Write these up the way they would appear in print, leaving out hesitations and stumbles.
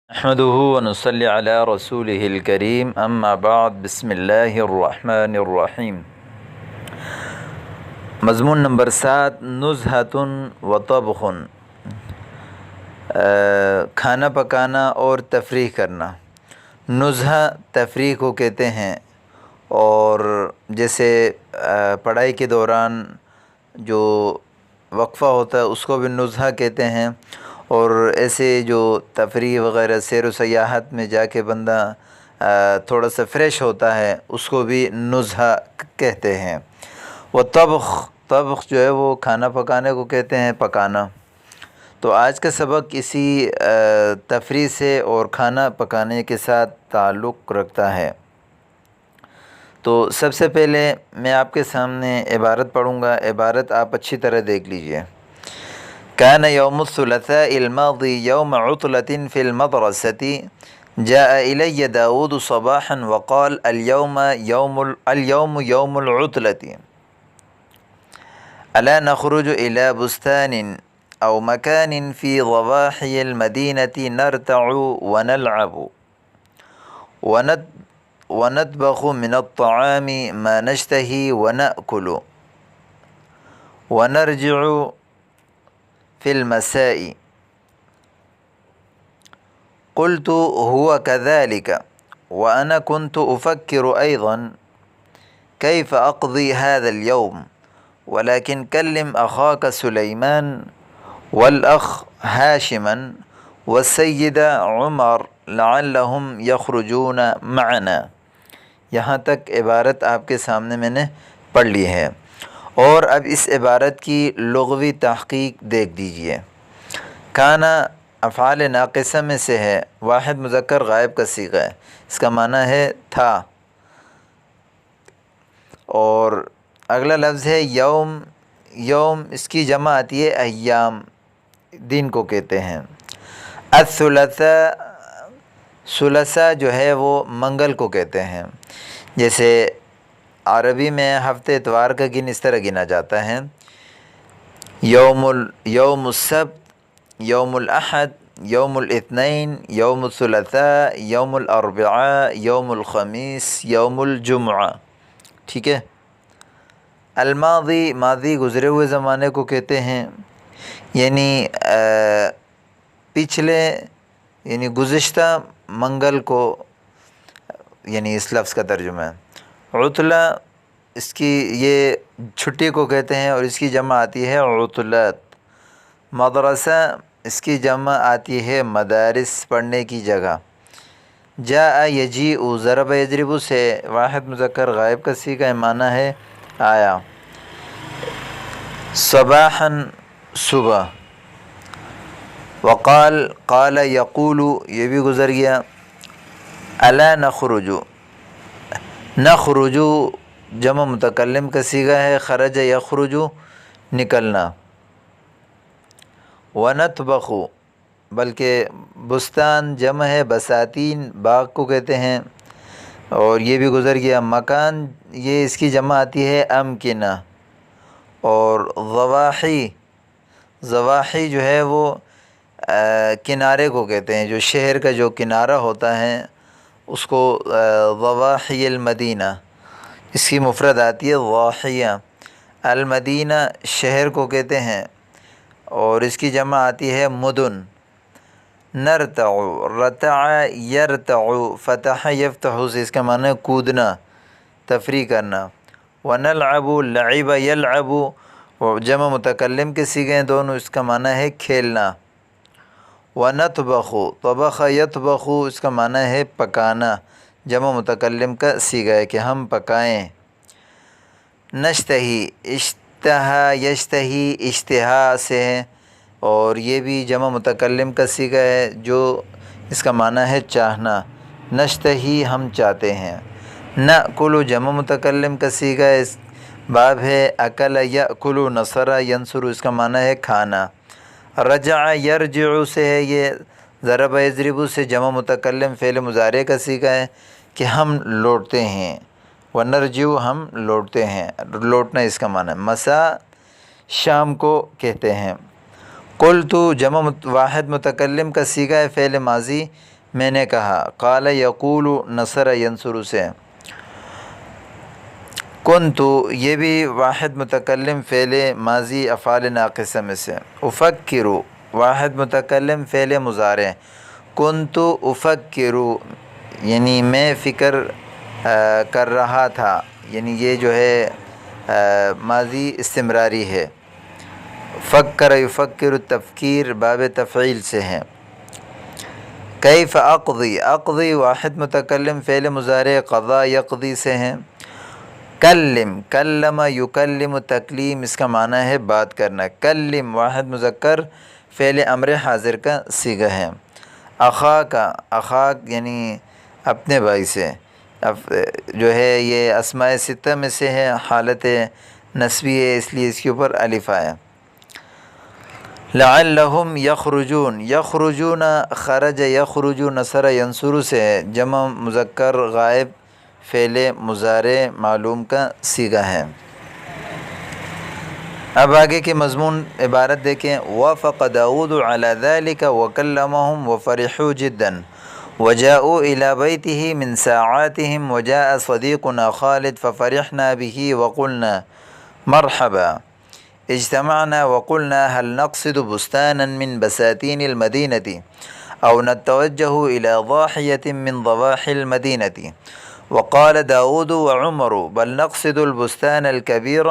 احمدہ ونصلی علی رسولہ الکریم اما بعد بسم اللہ الرحمن الرحیم۔ مضمون نمبر 7 نزہۃ و طبخ، کھانا پکانا اور تفریح کرنا۔ نزہہ تفریح کو کہتے ہیں، اور جیسے پڑھائی کے دوران جو وقفہ ہوتا ہے اس کو بھی نزہہ کہتے ہیں، اور ایسے جو تفریح وغیرہ سیر و سیاحت میں جا کے بندہ تھوڑا سا فریش ہوتا ہے اس کو بھی نزہہ کہتے ہیں۔ وہ طبخ جو ہے وہ کھانا پکانے کو کہتے ہیں، پکانا۔ تو آج کا سبق اسی تفریح سے اور کھانا پکانے کے ساتھ تعلق رکھتا ہے۔ تو سب سے پہلے میں آپ کے سامنے عبارت پڑھوں گا، عبارت آپ اچھی طرح دیکھ لیجئے۔ كان يوم الثلاثاء الماضي يوم عطلة في المدرسة، جاء إلي داود صباحا وقال اليوم يوم العطلة، ألا نخرج إلى بستان أو مكان في ضواحي المدينة نرتع ونلعب ونطبخ من الطعام ما نشتهي ونأكل ونرجع في المساء؟ قلت هو كذلك، وأنا كنت أفكر أيضا كيف أقضي هذا اليوم، ولكن كلم أخاك سليمان والأخ هاشما والسيد عمر لعلهم يخرجون معنا۔ یہاں تک عبارت آپ کے سامنے میں نے پڑھ لی ہے، اور اب اس عبارت کی لغوی تحقیق دیکھ دیجئے۔ کانا افعال ناقصہ میں سے ہے، واحد مذکر غائب کا صیغہ ہے، اس کا معنی ہے تھا، اور اگلا لفظ ہے یوم۔ یوم اس کی جمع آتی ہے ایام، دن کو کہتے ہیں۔ الثلاثاء، ثلاثاء جو ہے وہ منگل کو کہتے ہیں، جیسے عربی میں ہفتے اتوار کا گن اس طرح گنا جاتا ہے: یوم السبت، یوم الاحد، یوم الاثنین، یوم الثلاثاء، یوم الاربعاء، یوم الخمیس، یوم الجمعہ۔ ٹھیک ہے۔ الماضی، ماضی گزرے ہوئے زمانے کو کہتے ہیں، یعنی پچھلے، یعنی گزشتہ منگل کو، یعنی اس لفظ کا ترجمہ ہے۔ عطلہ، اس کی یہ چھٹی کو کہتے ہیں، اور اس کی جمع آتی ہے عطلات۔ مدرسہ، اس کی جمع آتی ہے مدارس، پڑھنے کی جگہ۔ جاء یجیء، ضرب یضرب سے واحد مذکر غائب کا صیغہ معنی ہے آیا۔ صباحا، صبح۔ وقال، قال یقول، یہ بھی گزر گیا۔ الا نخرج، نخرج جمع متکلم کا صیغہ ہے، خرج یخرج، نکلنا۔ ونطبخ، بلکہ بستان جمع ہے بساتین، باغ کو کہتے ہیں، اور یہ بھی گزر گیا۔ مکان، یہ اس کی جمع آتی ہے امکنہ۔ اور ضواحی، ضواحی جو ہے وہ کنارے کو کہتے ہیں، جو شہر کا جو کنارہ ہوتا ہے اس کو ضواحی المدینہ، اس کی مفرد آتی ہے ضاحیہ۔ المدینہ شہر کو کہتے ہیں، اور اس کی جمع آتی ہے مدن۔ نرتع، رتع یرتع، فتح یفتح سے اس کا معنی ہے کودنا، تفریح کرنا۔ ونلعب، لعب یلعب، جمع متکلم کے صیغے ہیں دونوں، اس کا معنی ہے کھیلنا۔ ونطبخ، طبخ یطبخ، اس کا معنی ہے پکانا، جمع متکلم کا صیغہ ہے کہ ہم پکائیں۔ نشتہی، اشتہا یشتہی، اشتہا سے ہے، اور یہ بھی جمع متکلم کا صیغہ ہے جو اس کا معنی ہے چاہنا۔ نشتہی، ہم چاہتے ہیں۔ نأکل، جمع متکلم کا صیغہ ہے، باب ہے اکل یأکل، نصر ینصر، اس کا معنی ہے کھانا۔ رجع یرجع سے ہے، یہ ضرب یضرب سے جمع متکلم فعل مضارع کا صیغہ ہے کہ ہم لوٹتے ہیں۔ ونرجع، ہم لوٹتے ہیں، لوٹنا اس کا معنی ہے۔ مساء، شام کو کہتے ہیں۔ قلت، جمع واحد متکلم کا صیغہ ہے فعل ماضی میں نے کہا، قال یقول نصر ینصر سے، کنتو یہ بھی واحد متکلم فعل ماضی افعال ناقصہ میں سے، افکرو واحد متکلم فعل مضارع، کنتو افکرو یعنی میں فکر کر رہا تھا، یعنی یہ جو ہے ماضی استمراری ہے، فکر یفکر التفکیر باب تفعیل سے ہے۔ کیف اقضی، اقضی واحد متکلم فعل مضارع قضا یقضی سے ہیں۔ کلم، کلم یکلم تکلیم اس کا معنی ہے بات کرنا، کلم واحد مذکر فعل امر حاضر کا صیغہ ہے۔ اخاک، اخاک یعنی اپنے بھائی سے، جو ہے یہ اسماء ستہ میں سے ہے، حالت نسبی ہے اس لیے اس کے اوپر الف آیا۔ لعلہم یخرجون، یخرجون خرج یخرج نصر ینصر سے ہے، جمع مذکر غائب فعل مضارع معلوم کا صیغہ ہے۔ اب آگے کے مضمون عبارت دیکھیں، وافق داؤد علی ذلك وکلمهم وفرحوا جدا وجاءوا الى بیته من ساعاتهم وجاء صديقنا خالد ففرحنا به وقلنا مرحبا اجتمعنا وقلنا هل نقصد بستانا من بساتين المدينة أو نتوجه إلى ضاحية من ضواحي المدينة. وقال داود وعمر بل نقصد البستان الكبير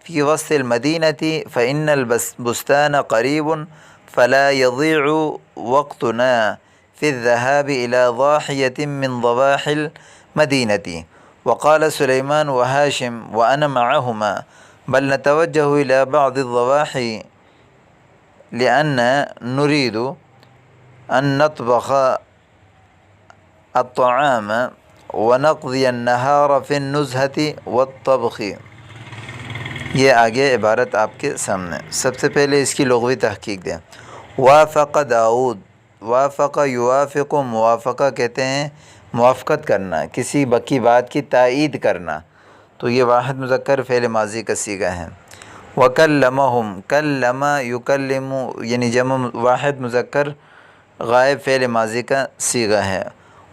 في وسط المدينة فإن البستان قريب فلا يضيع وقتنا في الذهاب إلى ضاحية من ضواحي المدينة. وقال سليمان وهاشم وأنا معهما بل نتوجه إلى بعض الضواحي لأن نريد أن نطبخ الطعام ونقضي النهار في النزهة والطبخ. یہ آگے عبارت آپ کے سامنے، سب سے پہلے اس کی لغوی تحقیق دیں۔ وافق داؤد، وافق یوافق، موافقہ کہتے ہیں موافقت کرنا، کسی بکی بات کی تائید کرنا، تو یہ واحد مذکر فعل ماضی کا صیغہ ہے۔ وکلمہم، کلم یکلم یعنی جمع واحد مذکر غائب فعل ماضی کا صیغہ ہے۔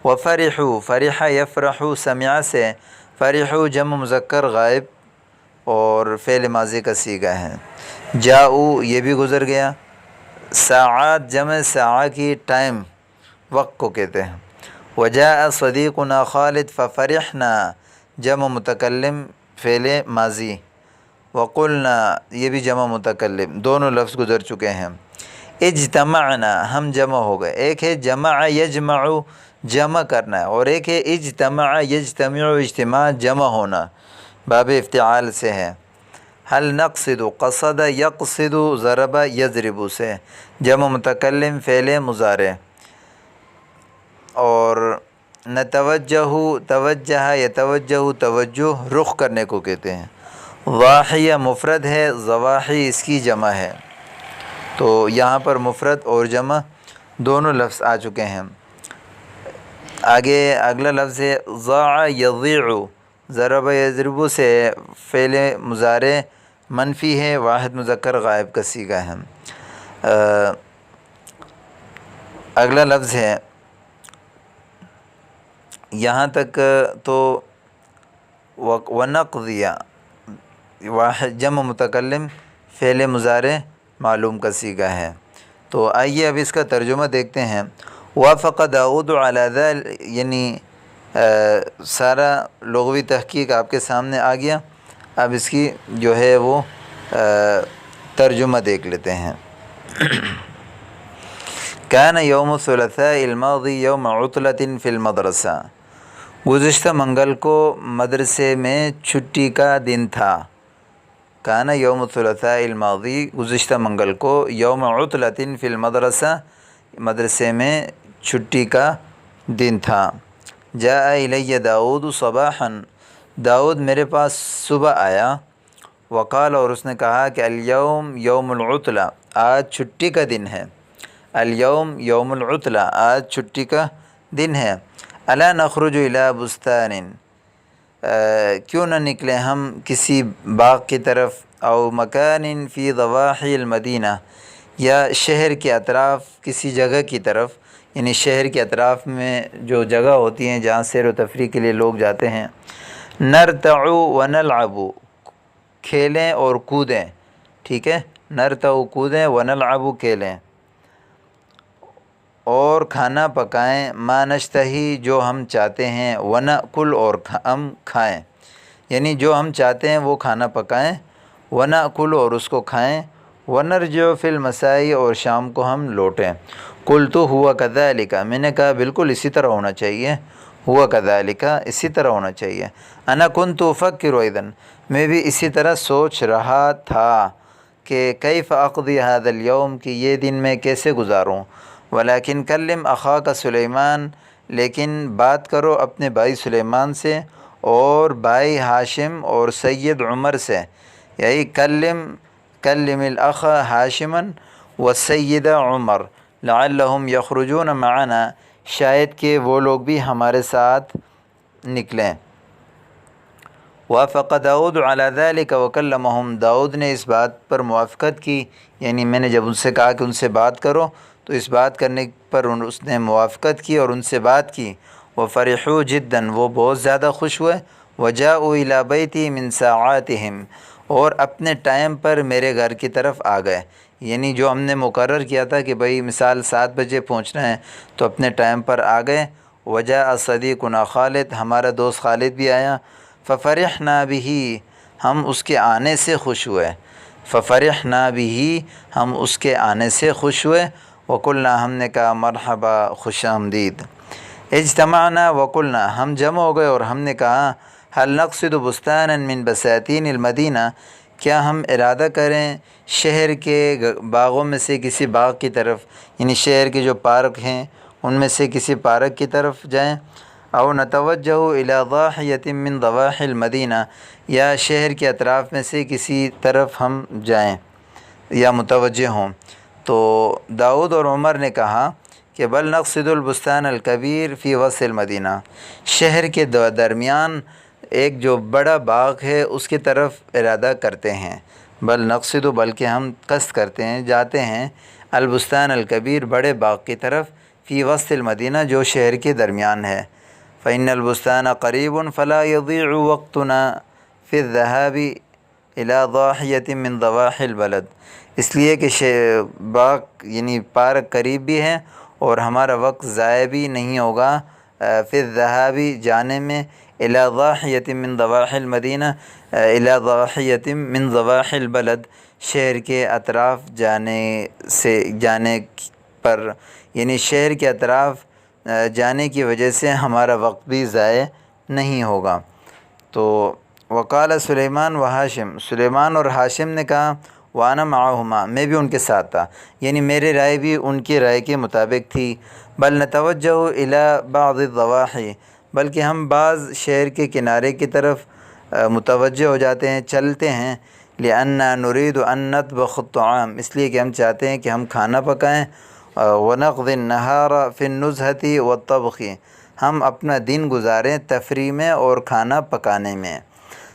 وفرحوا، فرح یفرح سمع سے، فرحوا جمع مذکر غائب اور فعل ماضی کا صیغہ ہے۔ جاؤ یہ بھی گزر گیا۔ ساعات جمع ساعہ کی ٹائم وقت کو کہتے ہیں۔ وجاء صدیقنا خالد ففرحنا جمع متکلم فعل ماضی، وقلنا یہ بھی جمع متکلم، دونوں لفظ گزر چکے ہیں۔ اجتمعنا ہم جمع ہو گئے، ایک ہے جمع یجمع جمع کرنا اور ایک ہے اجتماع یجتمع اجتماع جمع ہونا، باب افتعال سے ہے۔ حل نقصد، قصد یقصد ضرب یضرب سے، جمع متکلم فعل مضارع۔ اور نتوجہ، توجہ یتوجہ توجہ رخ کرنے کو کہتے ہیں۔ ضاحیہ مفرد ہے، ضواحی اس کی جمع ہے، تو یہاں پر مفرد اور جمع دونوں لفظ آ چکے ہیں۔ آگے اگلا لفظ ہے ضاع یضیع، ضرب یضرب سے فعل مضارع منفی ہے، واحد مذکر غائب کا صیغہ ہے۔ اگلا لفظ ہے، یہاں تک تو ونقضیہ واحد جمع متکلم فعل مضارع معلوم کا صیغہ ہے۔ تو آئیے اب اس کا ترجمہ دیکھتے ہیں۔ وافق داؤد علی ذلک، یعنی سارا لغوی تحقیق آپ کے سامنے آ گیا، اب اس کی جو ہے وہ ترجمہ دیکھ لیتے ہیں۔ کان یوم الثلاثاء الماضی یوم عطلۃ فی المدرسہ، گزشتہ منگل کو مدرسے میں چھٹی کا دن تھا۔ کان یوم الثلاثاء الماضی گزشتہ منگل کو، یوم عطلۃ فی المدرسہ مدرسے میں چھٹی کا دن تھا۔ جاء الی داؤد صباحا، داؤد میرے پاس صبح آیا۔ وقال اور اس نے کہا کہ الیوم یوم العطلہ، آج چھٹی کا دن ہے۔ الیوم یوم العطلہ، آج چھٹی کا دن ہے۔ الا نخرج الی بستان، کیوں نہ نکلیں ہم کسی باغ کی طرف، او مکان فی ضواحی المدینہ، یا شہر کے اطراف کسی جگہ کی طرف، یعنی شہر کے اطراف میں جو جگہ ہوتی ہیں جہاں سیر و تفریح کے لیے لوگ جاتے ہیں۔ نرتع و نلعب، کھیلیں اور کودیں، ٹھیک ہے، نرتع کودیں و نلعب کھیلیں، اور کھانا پکائیں، ما نشتہی جو ہم چاہتے ہیں، ونأکل اور ہم کھائیں، یعنی جو ہم چاہتے ہیں وہ کھانا پکائیں، ونأکل اور اس کو کھائیں، ونرجع فی المساء اور شام کو ہم لوٹیں۔ قلت ہوا کذالک، میں نے کہا بالکل اسی طرح ہونا چاہیے، ہوا کذالک اسی طرح ہونا چاہیے، انا کنت افکر اذن، میں بھی اسی طرح سوچ رہا تھا کہ کیف اقضی ھذا اليوم، کہ یہ دن میں کیسے گزاروں، ولیکن کلم اخاک سلیمان، لیکن بات کرو اپنے بھائی سلیمان سے اور بھائی ہاشم اور سید عمر سے، یہی کلم الاخ ہاشما والسید عمر لعلہم یخرجون معنا، شاید کہ وہ لوگ بھی ہمارے ساتھ نکلیں۔ وافق داؤد علی ذلک وکلمہم، داؤد نے اس بات پر موافقت کی، یعنی میں نے جب ان سے کہا کہ ان سے بات کرو تو اس بات کرنے پر اس نے موافقت کی اور ان سے بات کی۔ وفرحوا جدا، وہ بہت زیادہ خوش ہوئے، وجاءوا الی بیتی من ساعاتہم، اور اپنے ٹائم پر میرے گھر کی طرف آ گئے، یعنی جو ہم نے مقرر کیا تھا کہ بھئی مثال 7 بجے پہنچنا ہے تو اپنے ٹائم پر آ گئے۔ وجاء صدیقنا خالد، ہمارا دوست خالد بھی آیا، ففرحنا بہ، ہم اس کے آنے سے خوش ہوئے، ففرحنا بہ، ہم اس کے آنے سے خوش ہوئے، وقلنا، ہم نے کہا مرحبا، خوش آمدید۔ اجتمعنا وقلنا، ہم جمع ہو گئے اور ہم نے کہا هل نقصد بستانا من بساتین المدینہ، کیا ہم ارادہ کریں شہر کے باغوں میں سے کسی باغ کی طرف، یعنی شہر کے جو پارک ہیں ان میں سے کسی پارک کی طرف جائیں، او نتوجہ الی ضاحیۃ من ضواحی المدینہ، یا شہر کے اطراف میں سے کسی طرف ہم جائیں یا متوجہ ہوں۔ تو داؤد اور عمر نے کہا کہ بل نقصد البستان الکبیر فی وسط المدینہ، شہر کے درمیان ایک جو بڑا باغ ہے اس کی طرف ارادہ کرتے ہیں، بل نقصد، بلکہ ہم قصد کرتے ہیں، جاتے ہیں، البستان الکبیر، بڑے باغ کی طرف، فی وسط المدینہ، جو شہر کے درمیان ہے۔ فإن البستان قریب فلا یضیع وقتنا فی الذهاب الی ضاحیۃ من ضواحی البلد، اس لیے کہ باغ یعنی پارک قریب بھی ہے اور ہمارا وقت ضائع بھی نہیں ہوگا، فی الذهاب جانے میں، الی ضاحیۃ من ضواحی المدینہ، الی ضاحیۃ من ضواحی البلد، شہر کے اطراف جانے پر، یعنی شہر کے اطراف جانے کی وجہ سے ہمارا وقت بھی ضائع نہیں ہوگا۔ تو وقال سلیمان و ہاشم، سلیمان اور ہاشم نے کہا وانا معہما، میں بھی ان کے ساتھ تھا، یعنی میری رائے بھی ان کی رائے کے مطابق تھی۔ بل نتوجہ الی بعض الضواحی، بلکہ ہم بعض شہر کے کنارے کی طرف متوجہ ہو جاتے ہیں، چلتے ہیں، لأننا نريد ان نطبخ الطعام، اس لیے کہ ہم چاہتے ہیں کہ ہم کھانا پکائیں، ونقضي النهار في النزهة والطبخ، ہم اپنا دن گزاریں تفریح میں اور کھانا پکانے میں۔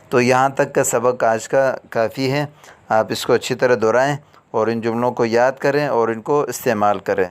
تو یہاں تک کا سبق آج کا کافی ہے، آپ اس کو اچھی طرح دہرائیں اور ان جملوں کو یاد کریں اور ان کو استعمال کریں۔